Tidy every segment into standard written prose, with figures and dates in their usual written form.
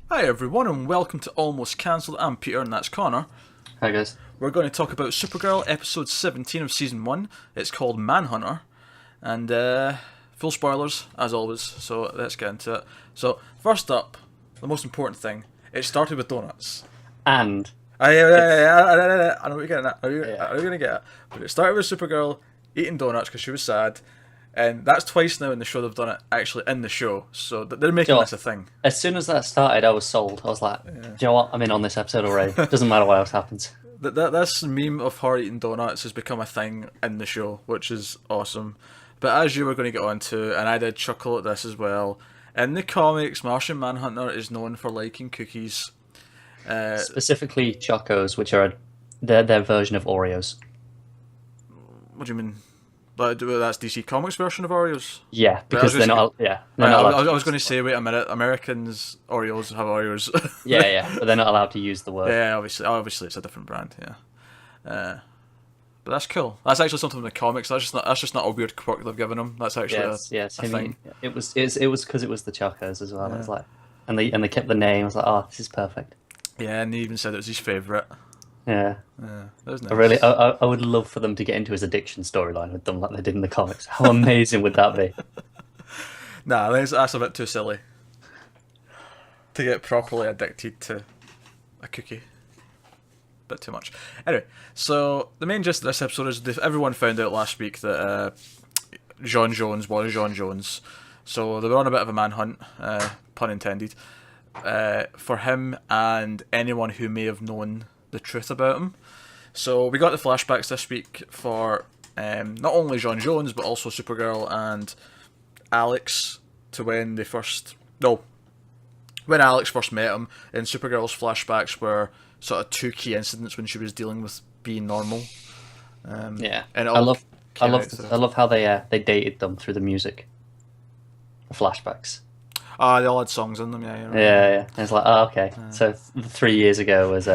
Hi everyone and welcome to Almost Cancelled. I'm Peter and that's Connor. Hi guys. We're going to talk about Supergirl episode 17 of season 1. It's called Manhunter. And full spoilers as always, so let's get into it. So first up, the most important thing, it started with donuts. And I know what you're getting at. I know yeah, you're going to get it. But it started with Supergirl eating donuts because she was sad. And that's twice now in the show they've done it actually in the show. So they're making this a thing. as soon as that started, I was sold. I was like, do you know what? I'm in on this episode already. Doesn't matter what else happens. This meme of her eating donuts has become a thing in the show, which is awesome. But as you were going to get onto, and I did chuckle at this as well, in the comics, Martian Manhunter is known for liking cookies. Specifically Chocos, which are their version of Oreos. What do you mean? That's DC Comics version of Oreos? Yeah, because they're not. Yeah, they're Right, not allowed I was going to say, wait a minute, Americans Oreos have Oreos. yeah, but they're not allowed to use the word. Yeah, obviously it's a different brand. Yeah, but that's cool. That's actually something in the comics. That's just not a weird quirk they've given them. That's actually a thing. It was because it was the Chocos as well. Yeah. It was like, and they kept the name. I was like, oh, this is perfect. Yeah, and he even said it was his favourite. Yeah, that was nice. I would love for them to get into his addiction storyline with them like they did in the comics. How amazing would that be? Nah, that's a bit too silly. To get properly addicted to a cookie. Bit too much. Anyway, so the main gist of this episode is everyone found out last week that John Jones was John Jones. So they were on a bit of a manhunt, pun intended, for him and anyone who may have known the truth about him. So we got the flashbacks this week for not only John Jones but also Supergirl and Alex to when Alex first met him. In Supergirl's flashbacks were sort of two key incidents when she was dealing with being normal. Yeah, and I love how they dated them through the music. The flashbacks. They all had songs in them. Yeah. Yeah. And it's like, oh, okay. So 3 years ago was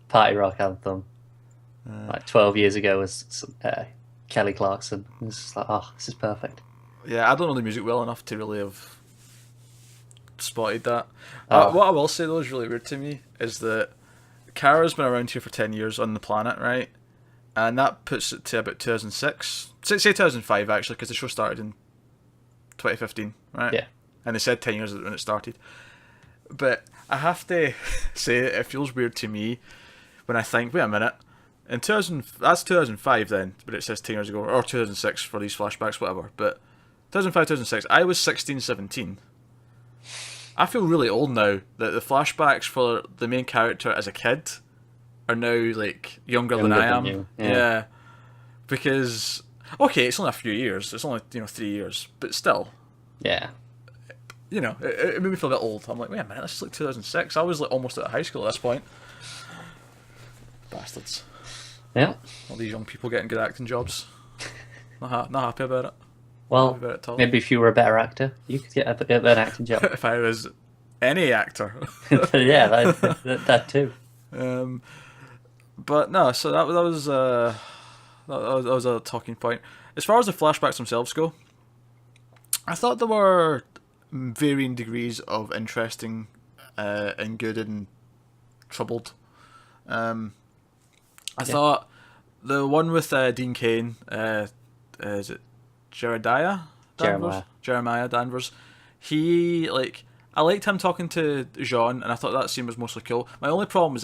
Party Rock Anthem. Like 12 years ago was Kelly Clarkson. It's just like, oh, this is perfect. Yeah, I don't know the music well enough to really have spotted that. What I will say though is really weird to me is that Kara's been around here for 10 years on the planet, right? And that puts it to about 2006. Say 2005 actually, because the show started in 2015, right? Yeah. And they said 10 years when it started. But I have to say it feels weird to me when I think, wait a minute, in 2000, that's 2005 then, but it says 10 years ago, or 2006 for these flashbacks, whatever. But 2005, 2006, I was 16, 17. I feel really old now that the flashbacks for the main character as a kid are now like younger than I am. You. Yeah. Because, okay, it's only a few years, it's only 3 years, but still. Yeah. It made me feel a bit old. I'm like, wait a minute, this is like 2006. I was like almost out of high school at this point. Bastards. Yeah. All these young people getting good acting jobs. Not happy about it. Well, maybe if you were a better actor, you could get an acting job. If I was any actor. Yeah, that too. But no, so that was a talking point. As far as the flashbacks themselves go, I thought there were varying degrees of interesting and good and troubled. I thought the one with Dean Cain, is it Jeremiah Danvers? I liked him talking to Jean, and I thought that scene was mostly cool. My only problem is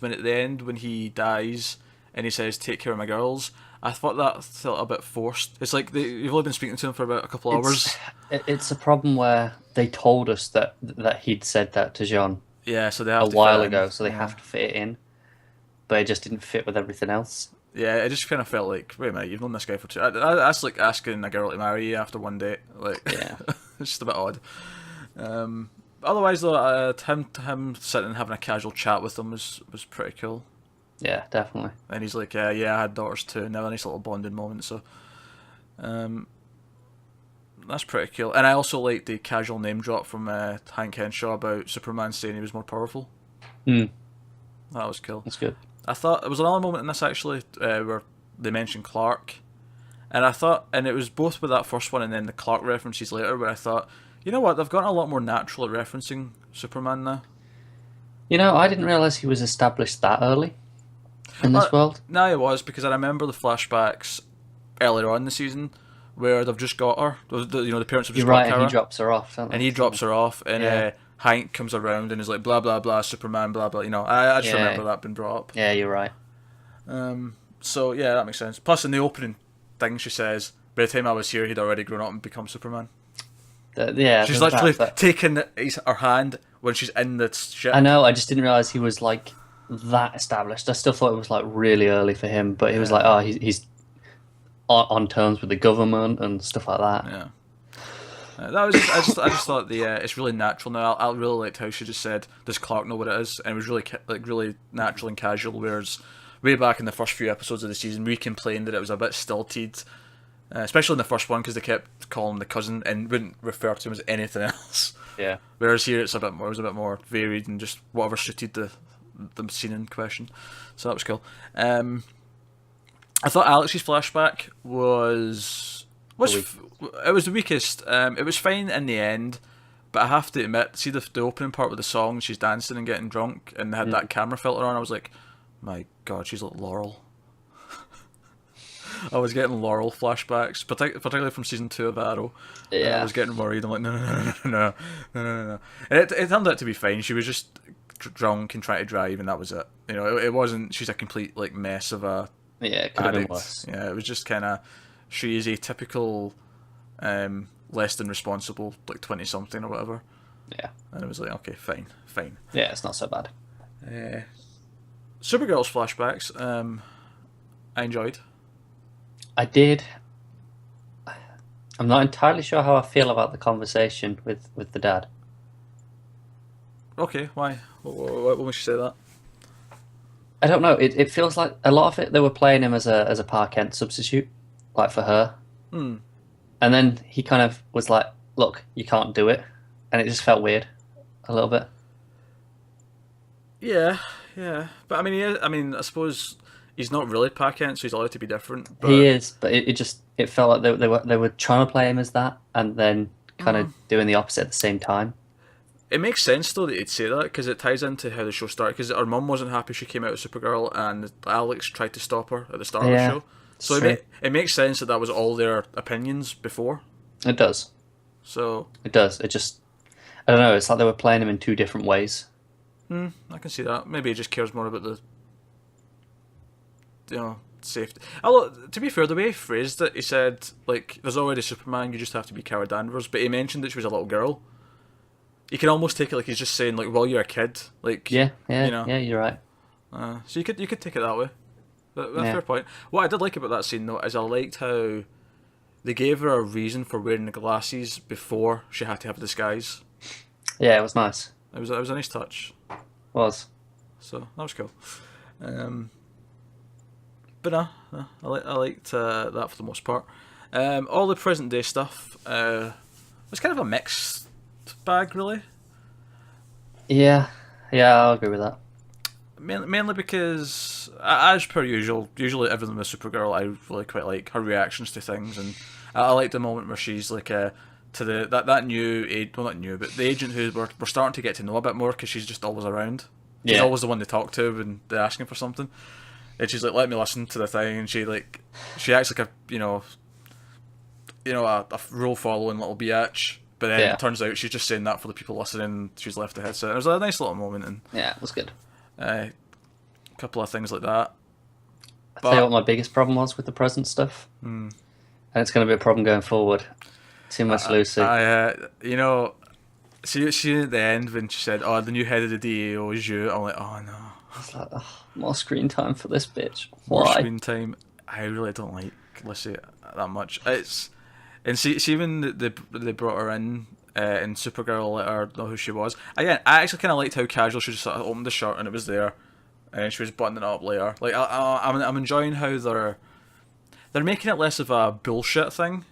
when at the end when he dies and he says "take care of my girls," I thought that felt a bit forced. It's like you've only been speaking to him for about a couple hours. It's a problem where they told us that he'd said that to Jean. Yeah, so they have a while ago, so they have to fit it in, but it just didn't fit with everything else. Yeah, it just kind of felt like, wait a minute, you've known this guy for that's like asking a girl to marry you after one date. Like, yeah, it's just a bit odd. Otherwise, though, him sitting and having a casual chat with them was pretty cool. Yeah, definitely. And he's like, yeah, I had daughters too, and they have a nice little bonding moment. So, that's pretty cool. And I also liked the casual name drop from Hank Henshaw about Superman saying he was more powerful. That was cool. That's good. I thought there was another moment in this actually where they mentioned Clark, and it was both with that first one and then the Clark references later, where I thought, you know what, they've gotten a lot more natural at referencing Superman now. You know, I didn't realize he was established that early in this world. No, it was, because I remember the flashbacks earlier on in the season where they've just got her. The parents have just You're got right, Kara, and he drops her off, don't they? and he drops her off, and Yeah. Hank comes around and is like, blah blah blah, Superman, blah blah. I just Yeah. remember that being brought up. Yeah, you're right. So yeah, that makes sense. Plus, in the opening thing, she says, "By the time I was here, he'd already grown up and become Superman." Yeah, She's there's literally that, but taking her hand when she's in the ship. I know. I just didn't realize he was like that established. I still thought it was like really early for him, but he was like, oh, he's on terms with the government and stuff like that. Yeah. That was I just thought it's really natural now. I really liked how she just said, "Does Clark know what it is?" And it was really natural and casual. Whereas way back in the first few episodes of the season, we complained that it was a bit stilted, especially in the first one, because they kept calling him the cousin and wouldn't refer to him as anything else. Yeah. Whereas here it was a bit more varied and just whatever suited the scene in question. So that was cool. I thought Alex's flashback was it was the weakest. It was fine in the end, but I have to admit, see the opening part with the song, she's dancing and getting drunk, and they had that camera filter on. I was like, my God, she's like Laurel. I was getting Laurel flashbacks, particularly from season 2 of Arrow. Yeah. I was getting worried. I'm like, no. And it turned out to be fine. She was just drunk and trying to drive, and that was it. It wasn't. She's a complete mess of a. Yeah, it could have been addict. worse. Yeah, it was just kind of. She is a typical, less than responsible 20-something or whatever. Yeah. And it was like, okay, fine. Yeah, it's not so bad. Supergirl's flashbacks, I enjoyed. I did. I'm not entirely sure how I feel about the conversation with the dad. Okay, why? What makes you say that? I don't know. It feels like a lot of it they were playing him as a Park Kent substitute, like for her. And then he kind of was like, "Look, you can't do it," and it just felt weird, a little bit. Yeah, but I suppose he's not really Park Kent, so he's allowed to be different. But... He is, but it felt like they were trying to play him as that, and then kind of doing the opposite at the same time. It makes sense though that he'd say that, because it ties into how the show started. Because her mum wasn't happy she came out as Supergirl, and Alex tried to stop her at the start of the show. So it makes sense that was all their opinions before. It does. So it does. It just, I don't know. It's like they were playing him in two different ways. I can see that. Maybe he just cares more about the safety. Although, to be fair, the way he phrased it, he said there's already Superman, you just have to be Kara Danvers. But he mentioned that she was a little girl. You can almost take it like he's just saying well, you're a kid. Yeah, you're right. So you could take it that way. That's a fair point. What I did like about that scene though is I liked how they gave her a reason for wearing the glasses before she had to have a disguise. Yeah, it was nice. It was a nice touch. Was. So that was cool. But no, I liked that for the most part. All the present day stuff was kind of a mixed bag, really. Yeah, I'll agree with that. Mainly because, as per usual, usually everything with Supergirl, I really quite like her reactions to things, and I like the moment where she's to that new not new, but the agent who we're starting to get to know a bit more, because she's just always around. She's always the one to talk to when they're asking for something, and she's like, "Let me listen to the thing," and she acts like a a rule following little biatch. But then it turns out she's just saying that for the people listening. She's left the headset. It was a nice little moment, and it was good. A couple of things like that. I'll tell you what my biggest problem was with the present stuff, and it's going to be a problem going forward. Too much Lucy. See at the end when she said, "Oh, the new head of the DAO is you." I'm like, "Oh no!" It's like, more screen time for this bitch. More Why? screen time. I really don't like Lucy that much. See when they brought her in Supergirl, let her know who she was. Again, I actually kind of liked how casual she just sort of opened the shirt and it was there, and she was buttoning it up later. I'm enjoying how they're making it less of a bullshit thing.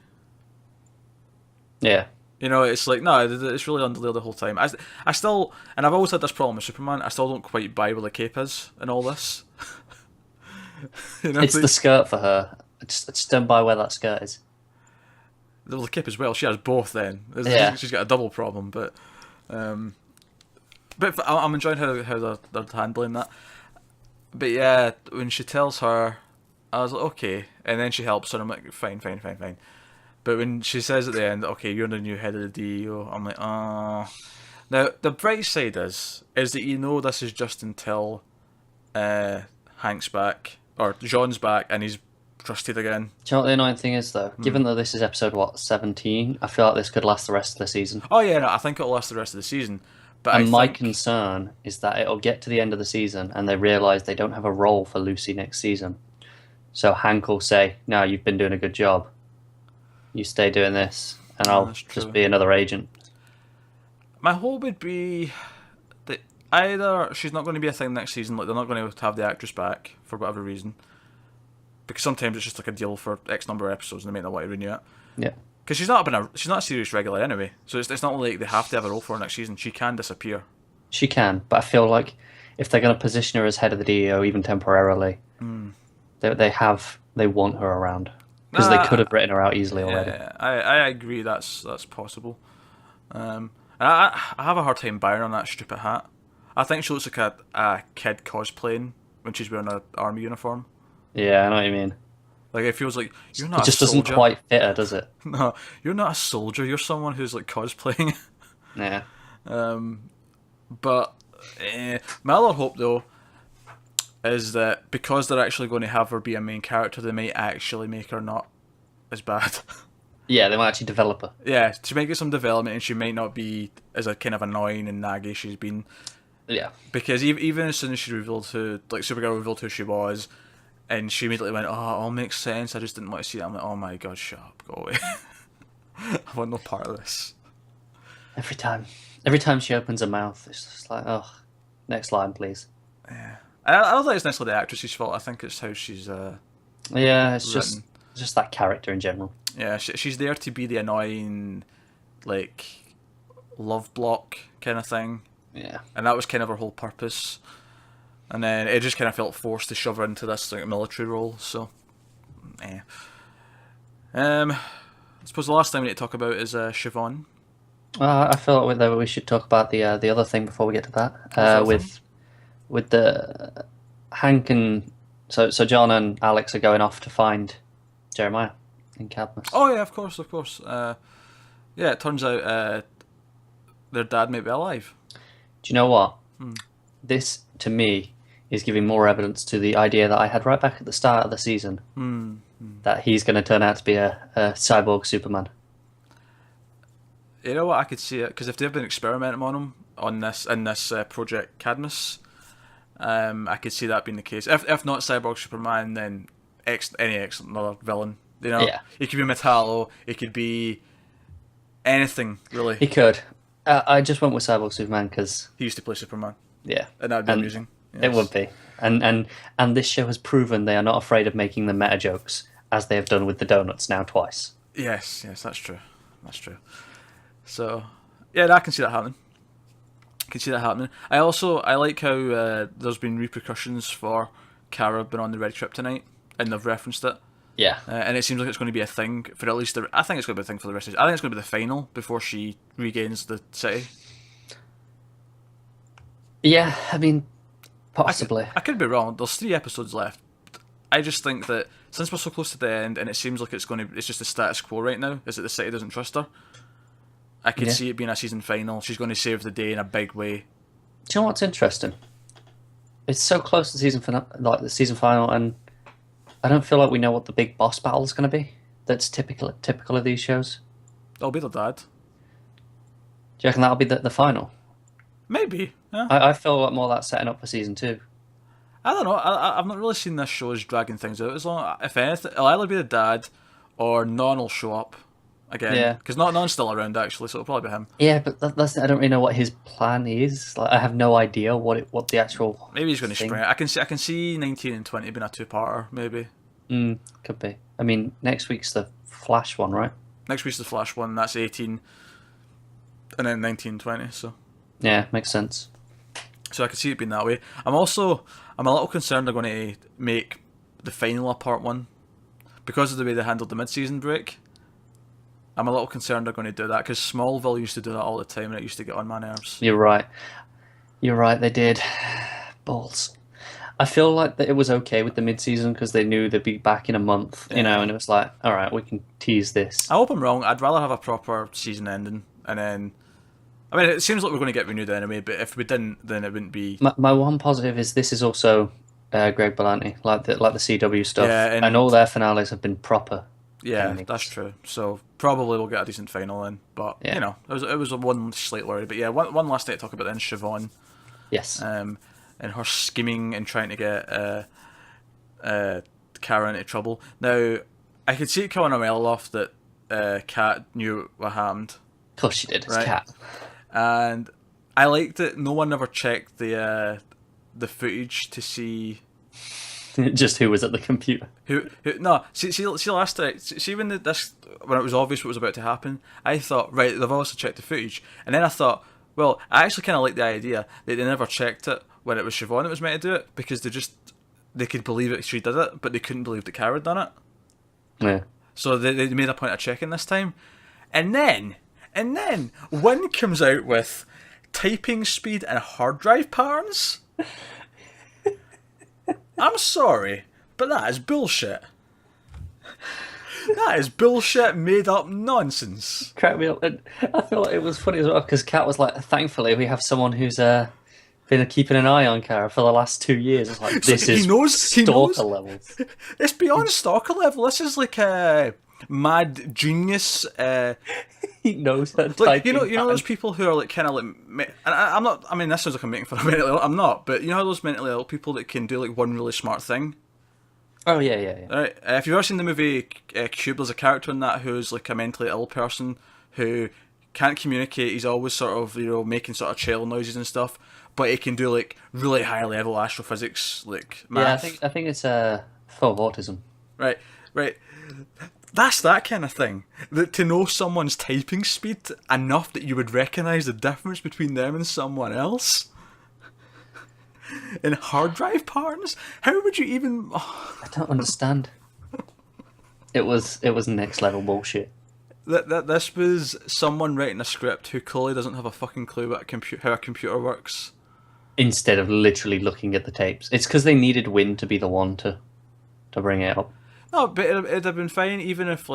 Yeah. It's like, no, it's really under there the whole time. I still, and I've always had this problem with Superman, I still don't quite buy where the cape is in all this. It's the skirt for her. I just don't buy where that skirt is. The cape as well, she has both then. She's got a double problem, but But I'm enjoying how they're handling that. But yeah, when she tells her, I was like, okay, and then she helps her. I'm like, fine, fine, fine, fine. But when she says at the end, okay, you're the new head of the DEO, I'm like, oh. Now the bright side is that you know this is just until Hank's back or John's back and he's trusted again. Do you know what the annoying thing is, though? Given that this is episode, 17, I feel like this could last the rest of the season. Oh yeah, no, I think it'll last the rest of the season. But And my concern is that it'll get to the end of the season and they realise they don't have a role for Lucy next season. So Hank will say, no, you've been doing a good job. You stay doing this and I'll just be another agent. My hope would be that either she's not going to be a thing next season, like they're not going to have the actress back for whatever reason. Because sometimes it's just like a deal for X number of episodes and they might not want to renew it. Yeah. Because she's not a serious regular anyway, so it's not like they have to have a role for her next season. She can disappear. She can, but I feel like if they're going to position her as head of the DEO, even temporarily, they want her around because they could have written her out easily already. Yeah, I agree. That's possible. And I have a hard time buying on that stupid hat. I think she looks like a kid cosplaying when she's wearing an army uniform. Yeah, I know what you mean. Like, it feels like you're not. It just doesn't quite fit her, does it? No, you're not a soldier. You're someone who's like cosplaying. Yeah. But my other hope though is that because they're actually going to have her be a main character, they might actually make her not as bad. Yeah, they might actually develop her. Yeah, she might get some development, and she might not be as a kind of annoying and naggy she's been. Yeah. Because even as soon as she revealed Supergirl revealed who she was. And she immediately went, oh, it all makes sense. I just didn't want to see that. I'm like, oh my god, shut up, go away. I want no part of this. Every time she opens her mouth, it's just like, oh, next line, please. Yeah, I don't think it's necessarily the actress's fault. I think it's how she's. Yeah, it's just that character in general. Yeah, she's there to be the annoying, like, love block kind of thing. Yeah, and that was kind of her whole purpose. And then it just kind of felt forced to shove her into this like military role. So, I suppose the last thing we need to talk about is Siobhan. I feel like we should talk about the other thing before we get to that. With the Hank and so John and Alex are going off to find Jeremiah in Cadmus. Oh yeah, of course. Yeah, it turns out their dad may be alive. Do you know what? This to me is giving more evidence to the idea that I had right back at the start of the season that he's going to turn out to be a cyborg Superman. You know what? I could see it because if they've been experimenting on him in this Project Cadmus, I could see that being the case. If not cyborg Superman, then another villain. You know, yeah. It could be Metallo. It could be anything really. He could. I just went with cyborg Superman because he used to play Superman. Yeah, and that'd be amusing. Yes. It would be, and this show has proven they are not afraid of making the meta jokes, as they have done with the donuts now twice. Yes, that's true. So, yeah, I can see that happening. I like how there's been repercussions for Kara being on the Red Kryptonite, and they've referenced it. Yeah, and it seems like it's going to be a thing for at least I think it's going to be a thing for the rest of it. I think it's going to be the final before she regains the city. Yeah, I mean, possibly. I could be wrong. There's 3 episodes left. I just think that since we're so close to the end, and it seems like it's just the status quo right now, is that the city doesn't trust her. I could see it being a season final. She's going to save the day in a big way. Do you know what's interesting? It's so close to the season final, and I don't feel like we know what the big boss battle is going to be. That's typical of these shows. It'll be the dad. Do you reckon that'll be the final? Maybe. Yeah. I feel like more that's setting up for season 2. I don't know. I've not really seen this show as dragging things out. As long, if anything, it'll either be the dad or Non will show up again. Yeah. Because Non's still around actually, so it'll probably be him. Yeah, but that's I don't really know what his plan is. Like, I have no idea what the actual. Maybe he's going to spring it. I can see 19 and 20 being a 2-parter. Maybe. Could be. I mean, next week's the Flash one, right? Next week's the Flash one. That's 18, and then 19 and 20. So. Yeah, makes sense. So I can see it being that way. I'm a little concerned they're going to make the final a part 1 because of the way they handled the mid-season break. I'm a little concerned they're going to do that because Smallville used to do that all the time and it used to get on my nerves. You're right. You're right, they did. Balls. I feel like that it was okay with the mid-season because they knew they'd be back in a month, Yeah. and it was like, all right, we can tease this. I hope I'm wrong. I'd rather have a proper season ending, and then. I mean, it seems like we're going to get renewed anyway, but if we didn't, then it wouldn't be. My one positive is this is also Greg Berlanti, like the CW stuff, Yeah, and all their finales have been proper. Yeah, endings. that's true. So probably we'll get a decent final in, but Yeah. it was a one slight worry. But yeah, one last thing to talk about then, Siobhan, Yes. and her scheming and trying to get Kara into trouble. Now, I could see it coming a mile off that Kat knew what happened, Of course she did. It's Right. Cat. and I liked that no one ever checked the footage to see. Just who was at the computer. Who no, see last time, see when when it was obvious what was about to happen, I thought, right, they've also checked the footage. And then I thought, well, I actually kind of like the idea that they never checked it when it was Siobhan that was meant to do it, because they could believe it she did it, but they couldn't believe that Kara had done it. Yeah. So they made a point of checking this time. And then one comes out with typing speed and hard drive patterns. I'm sorry, but that is bullshit. That is bullshit, made up nonsense. Crack me up. And I feel like it was funny as well because Kat was like, thankfully we have someone who's been keeping an eye on Kara for the last 2 years. It's like, this is stalker levels. It's beyond stalker level. This is like a mad genius. He knows how to Like type you know in those people who are like kind of like, and I'm not. I mean, this sounds like I'm making fun of mentally ill. I'm not, but you know how those mentally ill people that can do like one really smart thing. Oh yeah. Right. If you've ever seen the movie Cube, there's a character in that who's like a mentally ill person who can't communicate. He's always sort of making sort of chill noises and stuff, but he can do like really high level astrophysics like math. Yeah, I think it's full of autism. Right. That's that kind of thing. That to know someone's typing speed enough that you would recognise the difference between them and someone else. In hard drive patterns? How would you even... I don't understand. It was next level bullshit. This was someone writing a script who clearly doesn't have a fucking clue about how a computer works. Instead of literally looking at the tapes. It's because they needed Win to be the one to bring it up. No, but it'd have been fine even if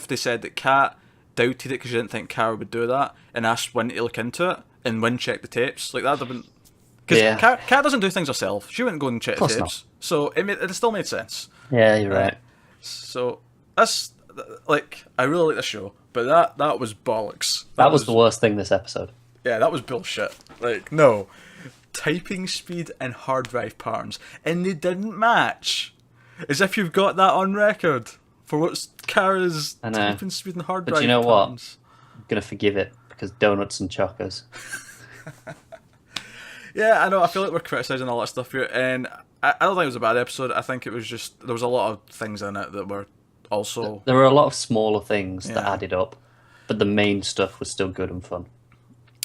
they said that Kat doubted it because she didn't think Kara would do that and asked Win to look into it and Win checked the tapes. Like that'd have been... Because Kat doesn't do things herself. She wouldn't go and check the tapes. Not. So it still made sense. Yeah, you're right. So that's... Like, I really like the show, but that was bollocks. That was the worst thing this episode. Yeah, that was bullshit. Like, no. Typing speed and hard drive patterns. And they didn't match. As if you've got that on record for what's Kara's typing speed and hard drive patterns. But you know what? I'm going to forgive it because donuts and chocos. Yeah, I know. I feel like we're criticising all that stuff here. And I don't think it was a bad episode. I think it was just... There was a lot of things in it that were also... There were a lot of smaller things that added up. But the main stuff was still good and fun.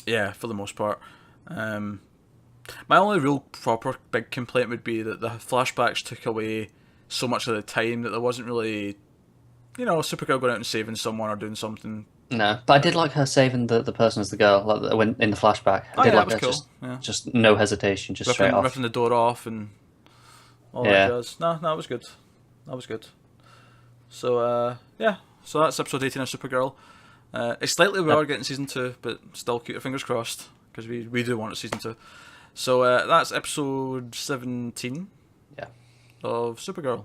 Yeah, for the most part. My only real proper big complaint would be that the flashbacks took away so much of the time that there wasn't really, Supergirl going out and saving someone or doing something. No, but I did like her saving the person as the girl, like when in the flashback. I did like her cool. just no hesitation, just straight off. Ripping the door off and all that jazz. No, it was good. That was good. So, so that's episode 18 of Supergirl. It's slightly we are getting season 2, but still keep your fingers crossed, because we do want a season 2. So that's episode 17 of Supergirl.